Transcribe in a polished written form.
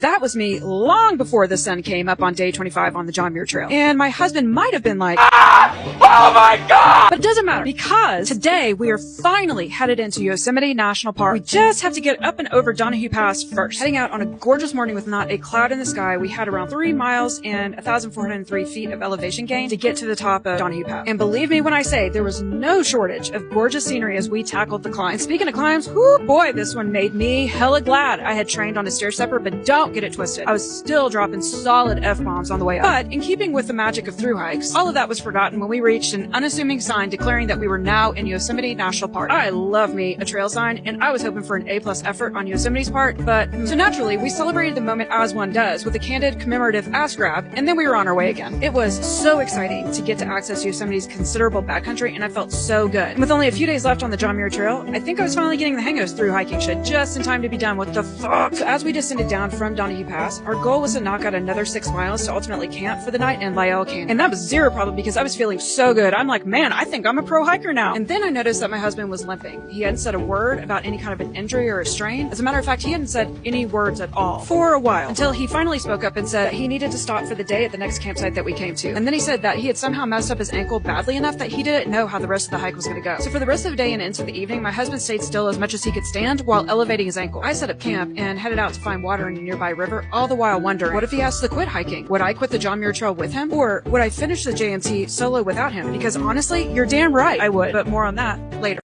That was me long before the sun came up on day 25 on the John Muir Trail. And my husband might have been like, oh my God! But it doesn't matter because today we are finally headed into Yosemite National Park. We just have to get up and over Donahue Pass first. Heading out on a gorgeous morning with not a cloud in the sky, we had around 3 miles and 1,403 feet of elevation gain to get to the top of Donahue Pass. And believe me when I say there was no shortage of gorgeous scenery as we tackled the climb. And speaking of climbs, whoo boy, this one made me hella glad I had trained on a stair stepper, but don't get it twisted. I was still dropping solid F-bombs on the way up. But in keeping with the magic of through hikes, all of that was forgotten when we reached an unassuming sign declaring that we were now in Yosemite National Park. I love me a trail sign, and I was hoping for an A+ effort on Yosemite's part, but so naturally we celebrated the moment as one does with a candid commemorative ass grab, and then we were on our way again. It was so exciting to get to access Yosemite's considerable backcountry, and I felt so good. And with only a few days left on the John Muir Trail, I think I was finally getting the hang of this through hiking shit just in time to be done with the fuck. So as we descended down from Donahue Pass, our goal was to knock out another 6 miles to ultimately camp for the night in Lyell Canyon. And that was zero problem because I was feeling so good. I'm like, man, I think I'm a pro hiker now. And then I noticed that my husband was limping. He hadn't said a word about any kind of an injury or a strain. As a matter of fact, he hadn't said any words at all for a while until he finally spoke up and said he needed to stop for the day at the next campsite that we came to. And then he said that he had somehow messed up his ankle badly enough that he didn't know how the rest of the hike was going to go. So for the rest of the day and into the evening, my husband stayed still as much as he could stand while elevating his ankle. I set up camp and headed out to find water in a nearby river, all the while wondering, what if he asked to quit hiking? Would I quit the John Muir Trail with him? Or would I finish the JMT solo without him? Because honestly, you're damn right I would, but more on that later.